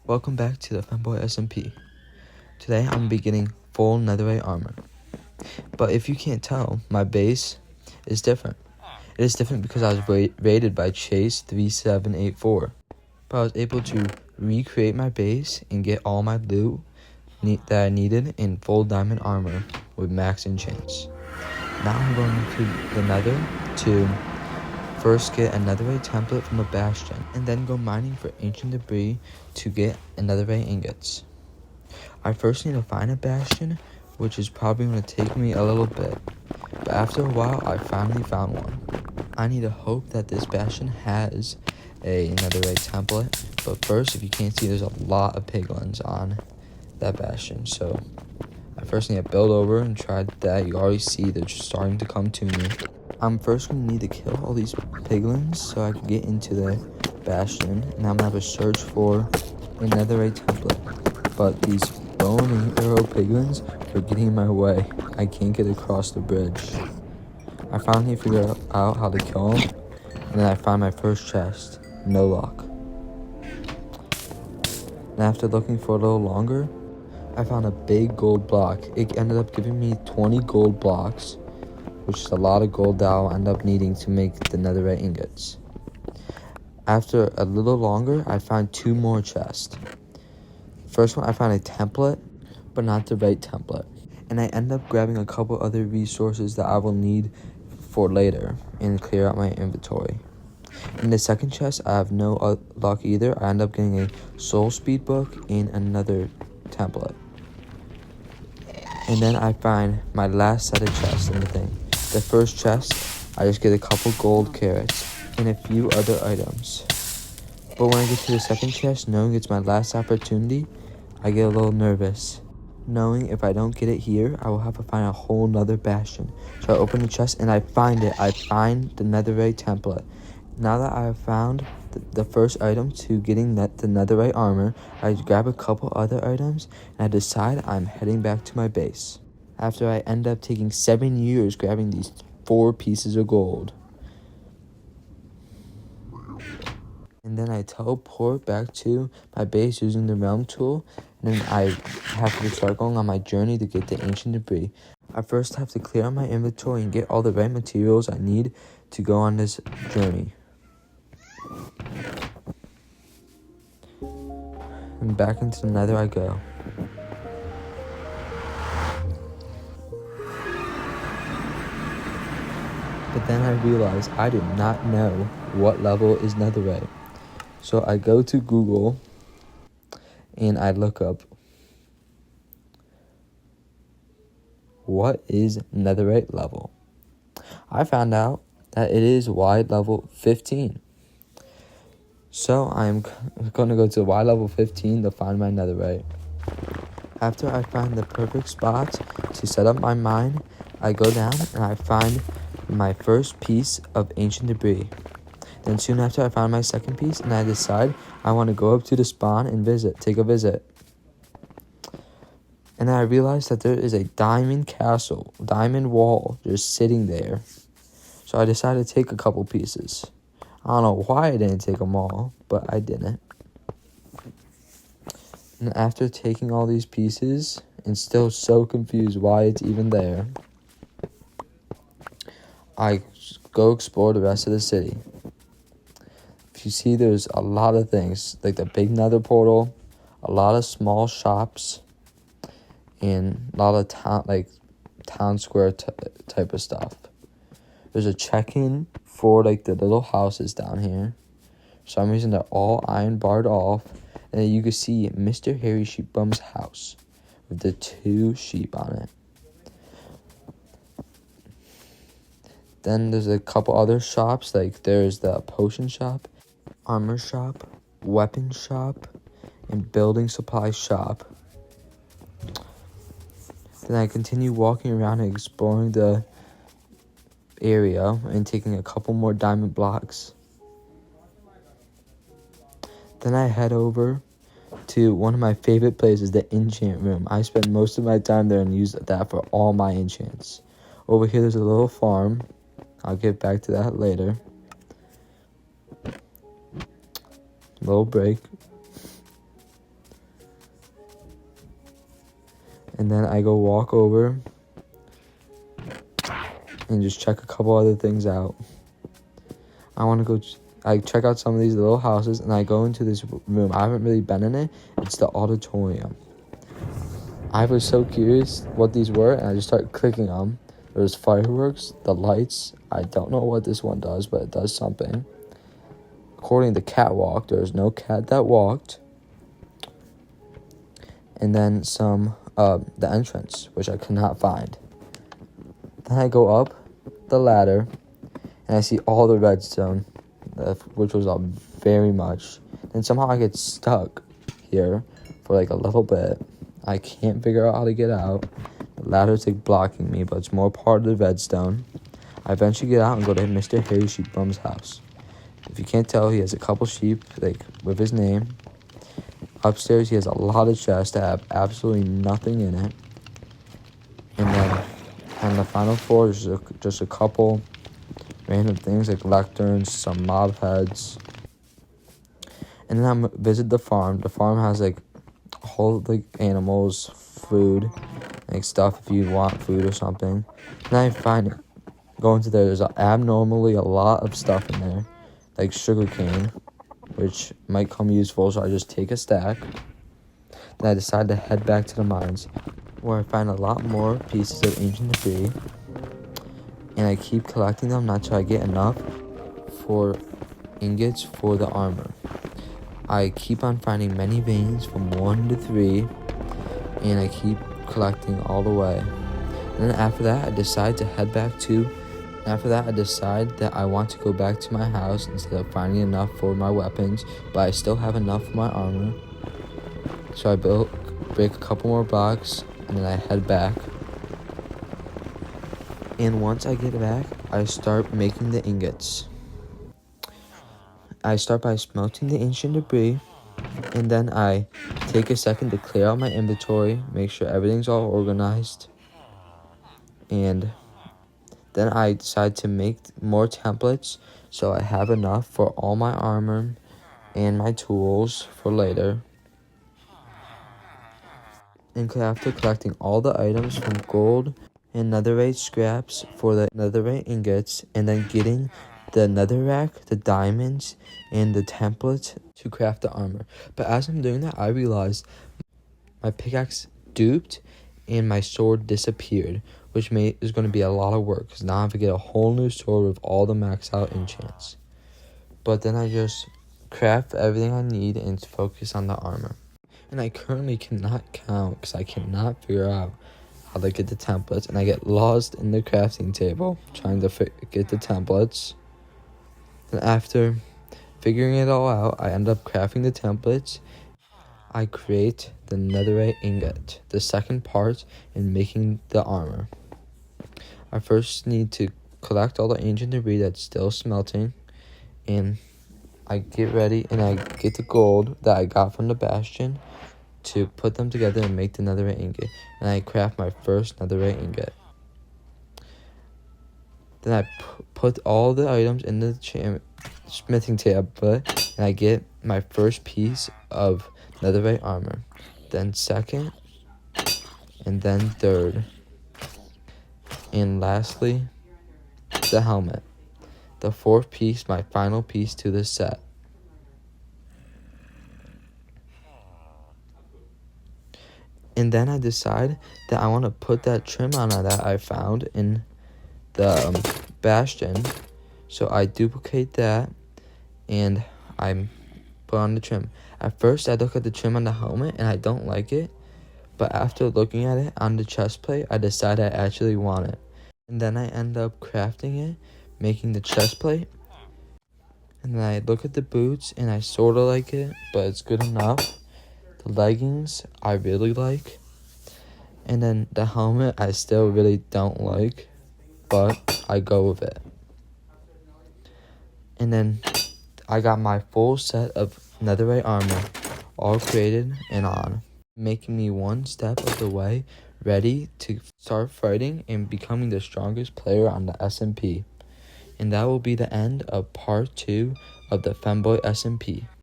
Welcome back to the Femboy SMP. Today I'm beginning full Netherite armor. But if you can't tell, my base is different. It is different because I was rated by Chase 3784. But I was able to recreate my base and get all my loot that I needed in full diamond armor with max enchants. Now I'm going to the Nether to first get a Netherite template from a bastion, and then go mining for ancient debris to get Netherite ingots. I first need to find a bastion, which is probably going to take me a little bit, but after a while I finally found one. I need to hope that this bastion has a Netherite template, but first, if you can't see, there's a lot of piglins on that bastion, so I first need to build over and try that. You already see they're just starting to come to me. I'm first going to need to kill all these piglins so I can get into the bastion, and I'm going to have to search for a Netherite template. But these bow and arrow piglins are getting in my way. I can't get across the bridge. I finally figured out how to kill them, and then I found my first chest. No luck. And after looking for a little longer, I found a big gold block. It ended up giving me 20 gold blocks, which is a lot of gold that I'll end up needing to make the Netherite ingots. After a little longer, I found 2 more chests. First one, I found a template, but not the right template. And I end up grabbing a couple other resources that I will need for later and clear out my inventory. In the second chest, I have no luck either. I end up getting a soul speed book and another template. And then I find my last set of chests in the thing. The first chest, I just get a couple gold carrots and a few other items. But when I get to the second chest, knowing it's my last opportunity, I get a little nervous. Knowing if I don't get it here, I will have to find a whole nother bastion. So I open the chest and I find it. I find the Netherite template. Now that I have found the first item to getting the Netherite armor, I grab a couple other items and I decide I'm heading back to my base. After I end up taking 7 years grabbing these 4 pieces of gold. And then I teleport back to my base using the realm tool, and then I have to start going on my journey to get the ancient debris. I first have to clear out my inventory and get all the right materials I need to go on this journey. And back into the Nether I go. But then I realized I did not know what level is Netherite. So I go to Google and I look up what is Netherite level. I found out that it is wide level 15. So I'm going to go to Y level 15 to find my Netherite. After I find the perfect spot to set up my mine, I go down and I find my first piece of ancient debris. Then soon after I find my second piece and I decide I want to go up to the spawn and take a visit. And then I realize that there is a diamond wall just sitting there. So I decided to take a couple pieces. I don't know why I didn't take them all, but I didn't. And after taking all these pieces and still so confused why it's even there, I go explore the rest of the city. If you see, there's a lot of things, like the big nether portal, a lot of small shops, and a lot of town square type of stuff. There's a check-in for like the little houses down here. For some reason, they're all iron barred off. And then you can see Mr. Harry Sheepbum's house with the 2 sheep on it. Then there's a couple other shops, like there's the potion shop, armor shop, weapon shop, and building supply shop. Then I continue walking around and exploring the area and taking a couple more diamond blocks. Then I head over to one of my favorite places, the enchant room. I spend most of my time there and use that for all my enchants. Over here there's a little farm. I'll get back to that later. Little break. And then I go walk over and just check a couple other things out. I check out some of these little houses, and I go into this room. I haven't really been in it. It's the auditorium. I was so curious what these were, and I just started clicking on them. There's fireworks, the lights. I don't know what this one does, but it does something. According to the catwalk, there's no cat that walked. And then the entrance, which I could not find. Then I go up the ladder, and I see all the redstone, which was very much. And somehow I get stuck here for like a little bit. I can't figure out how to get out. The ladder's like blocking me, but it's more part of the redstone. I eventually get out and go to Mr. Harry Sheepbum's house. If you can't tell, he has a couple sheep like with his name. Upstairs, he has a lot of chests that have absolutely nothing in it. And then on the final floor, there's just a couple random things like lecterns, some mob heads. And then I visit the farm. The farm has like whole like animals, food, like stuff if you want food or something. And I find going to there, there's abnormally a lot of stuff in there, like sugarcane, which might come useful, so I just take a stack. Then I decide to head back to the mines, where I find a lot more pieces of ancient debris, and I keep collecting them until I get enough for ingots for the armor. I keep on finding many veins from 1 to 3, and I keep collecting all the way. And then after that, I decide that I want to go back to my house instead of finding enough for my weapons, but I still have enough for my armor. So I break a couple more blocks, and then I head back. And once I get back, I start making the ingots. I start by smelting the ancient debris, and then I take a second to clear out my inventory, make sure everything's all organized, and then I decide to make more templates so I have enough for all my armor and my tools for later. And after collecting all the items from gold and netherite scraps for the netherite ingots, and then getting the netherrack, the diamonds, and the templates to craft the armor. But as I'm doing that, I realized my pickaxe duped and my sword disappeared, which is going to be a lot of work, because now I have to get a whole new sword with all the max out enchants. But then I just craft everything I need and focus on the armor. And I currently cannot count because I cannot figure out how to get the templates, and I get lost in the crafting table trying to get the templates. And after figuring it all out, I end up crafting the templates. I create the netherite ingot, the second part in making the armor. I first need to collect all the ancient debris that's still smelting, and I get ready and I get the gold that I got from the bastion to put them together and make the netherite ingot. And I craft my first netherite ingot. Then I put all the items in the smithing table, and I get my first piece of netherite armor, then second, and then third, and lastly, the helmet. The fourth piece, my final piece to the set. And then I decide that I want to put that trim on that I found in the bastion. So I duplicate that and I put on the trim. At first I look at the trim on the helmet and I don't like it, but after looking at it on the chest plate, I decide I actually want it. And then I end up crafting it, making the chest plate. And then I look at the boots and I sort of like it, but it's good enough. The leggings I really like. And then the helmet I still really don't like, but I go with it. And then I got my full set of netherite armor all created and on, making me one step of the way ready to start fighting and becoming the strongest player on the SMP. And that will be the end of part 2 of the Femboy SMP.